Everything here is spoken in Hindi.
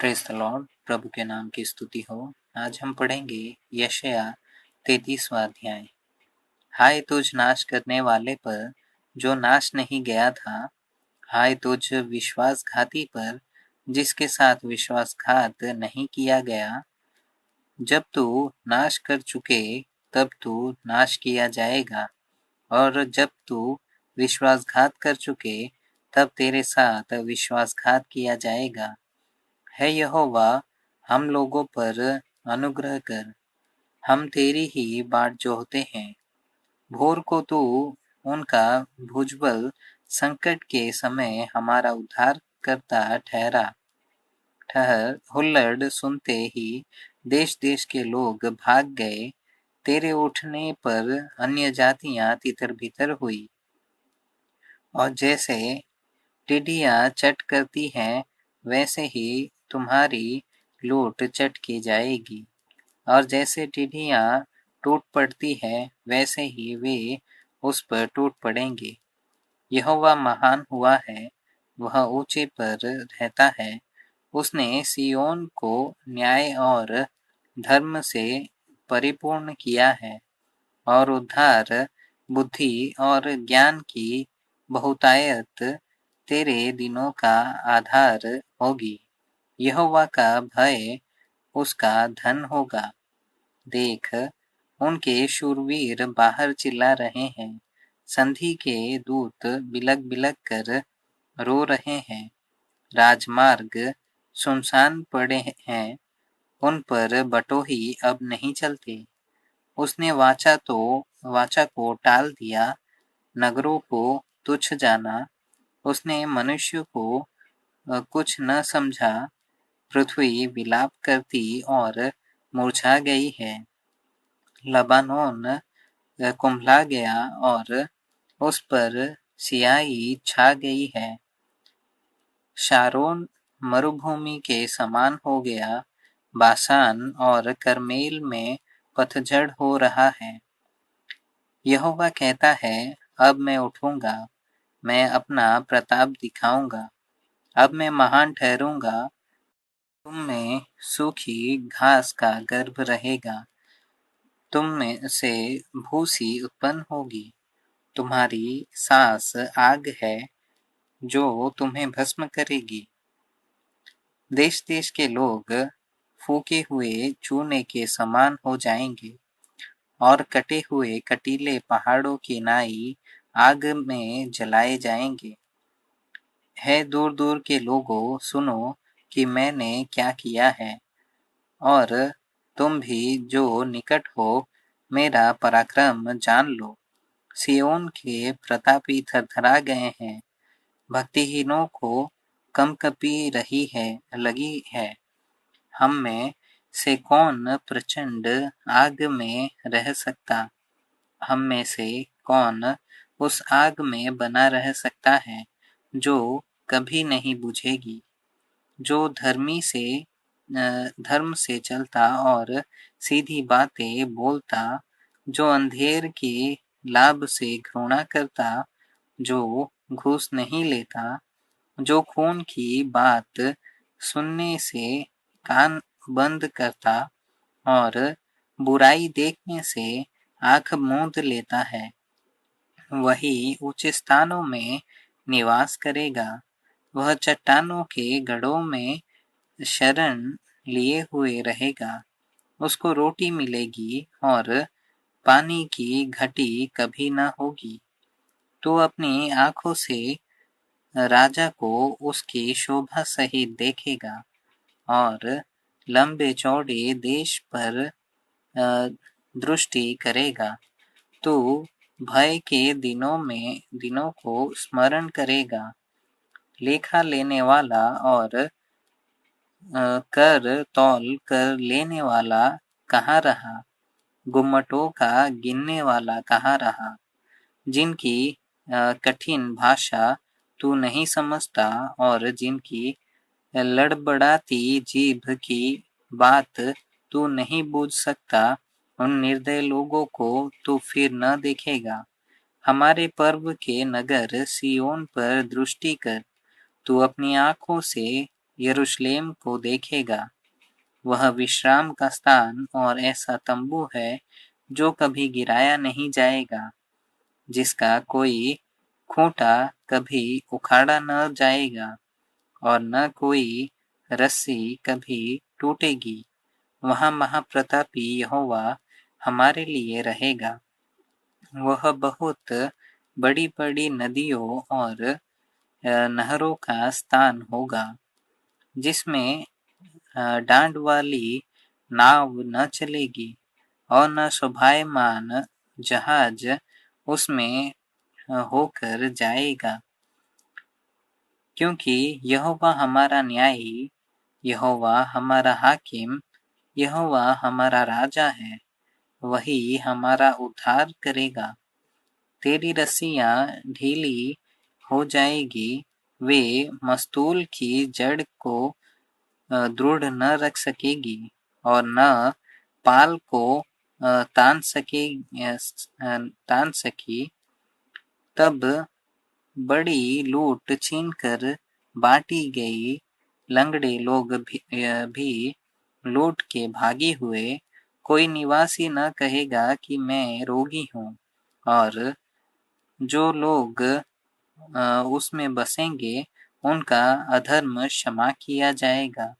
Praise the Lord. प्रभु के नाम की स्तुति हो। आज हम पढ़ेंगे यशाया 33वां अध्याय। हाय तुझ नाश करने वाले पर जो नाश नहीं गया था, हाय तुझ विश्वासघाती पर जिसके साथ विश्वासघात नहीं किया गया। जब तू नाश कर चुके तब तू नाश किया जाएगा, और जब तू विश्वासघात कर चुके तब तेरे साथ विश्वासघात किया जाएगा। है यहोवा, हम लोगों पर अनुग्रह कर, हम तेरी ही बाट जोहते हैं। भोर को तू उनका भुजबल संकट के समय हमारा उद्धार करता ठहर। हुल्लड़ सुनते ही देश देश के लोग भाग गए। तेरे उठने पर अन्य जातियां तितर बितर हुई, और जैसे टिड्डियां चट करती हैं वैसे ही तुम्हारी लूट चट की जाएगी, और जैसे टिड्डियां टूट पड़ती है वैसे ही वे उस पर टूट पड़ेंगे। यहोवा महान हुआ है, वह ऊंचे पर रहता है। उसने सियोन को न्याय और धर्म से परिपूर्ण किया है, और उद्धार, बुद्धि और ज्ञान की बहुतायत तेरे दिनों का आधार होगी। यहोवा का भय उसका धन होगा। देख, उनके शूरवीर बाहर चिल्ला रहे हैं, संधि के दूत बिलक बिलक कर रो रहे हैं। राजमार्ग सुनसान पड़े हैं, उन पर बटोही अब नहीं चलते। उसने वाचा को टाल दिया, नगरों को तुच्छ जाना। उसने मनुष्य को कुछ न समझा। पृथ्वी विलाप करती और मुरझा गई है। लबानोन कुम्भला गया और उस पर सियाही छा गई है। शारोन मरुभूमि के समान हो गया। बाशान और करमेल में पतझड़ हो रहा है। यहोवा कहता है, अब मैं उठूंगा, मैं अपना प्रताप दिखाऊंगा। अब मैं महान ठहरूंगा। तुम में सूखी घास का गर्भ रहेगा, तुम में से भूसी उत्पन्न होगी। तुम्हारी सांस आग है जो तुम्हें भस्म करेगी। देश देश के लोग फूके हुए चूने के समान हो जाएंगे, और कटे हुए कटीले पहाड़ों की नाई आग में जलाए जाएंगे। है दूर दूर के लोगों, सुनो कि मैंने क्या किया है, और तुम भी जो निकट हो मेरा पराक्रम जान लो। सियोन के प्रतापी थरथरा गए हैं, भक्तिहीनों को कंपकपी लगी है। हम में से कौन प्रचंड आग में रह सकता? हम में से कौन उस आग में बना रह सकता है जो कभी नहीं बुझेगी? जो धर्म से चलता और सीधी बातें बोलता, जो अंधेर के लाभ से घृणा करता, जो घूस नहीं लेता, जो खून की बात सुनने से कान बंद करता और बुराई देखने से आंख मूंद लेता है, वही ऊंचे स्थानों में निवास करेगा। वह चट्टानों के गढ़ों में शरण लिए हुए रहेगा। उसको रोटी मिलेगी और पानी की घटी कभी न होगी। तो अपनी आंखों से राजा को उसकी शोभा सहित देखेगा, और लंबे चौड़े देश पर दृष्टि करेगा। तू भय के दिनों को स्मरण करेगा। लेखा लेने वाला और कर तौल कर लेने वाला कहाँ रहा? गुम्मटों का गिनने वाला कहाँ रहा? जिनकी कठिन भाषा तू नहीं समझता, और जिनकी लड़बड़ाती जीभ की बात तू नहीं बूझ सकता, उन निर्दय लोगों को तू फिर न देखेगा। हमारे पर्व के नगर सियोन पर दृष्टि कर। तू अपनी आंखों से यरूशलेम को देखेगा। वह विश्राम का स्थान और ऐसा तंबू है जो कभी गिराया नहीं जाएगा, जिसका कोई खूंटा कभी उखाड़ा न जाएगा और न कोई रस्सी कभी टूटेगी। वहाँ महाप्रतापी यहोवा हमारे लिए रहेगा। वह बहुत बड़ी-बड़ी नदियों और नहरों का स्थान होगा, जिसमें डांड वाली नाव न चलेगी और न शोभायमान जहाज उसमें होकर जाएगा, क्योंकि यहोवा हमारा न्यायी, यहोवा हमारा हाकिम, यहोवा हमारा राजा है। वही हमारा उद्धार करेगा। तेरी रस्सियाँ ढीली हो जाएगी, वे मस्तूल की जड़ को दृढ़ न रख सकेगी और न पाल को तान सकी। तब बड़ी लूट छीनकर बांटी गई, लंगड़े लोग भी लूट के भागे हुए। कोई निवासी न कहेगा कि मैं रोगी हूँ, और जो लोग उसमें बसेंगे उनका अधर्म क्षमा किया जाएगा।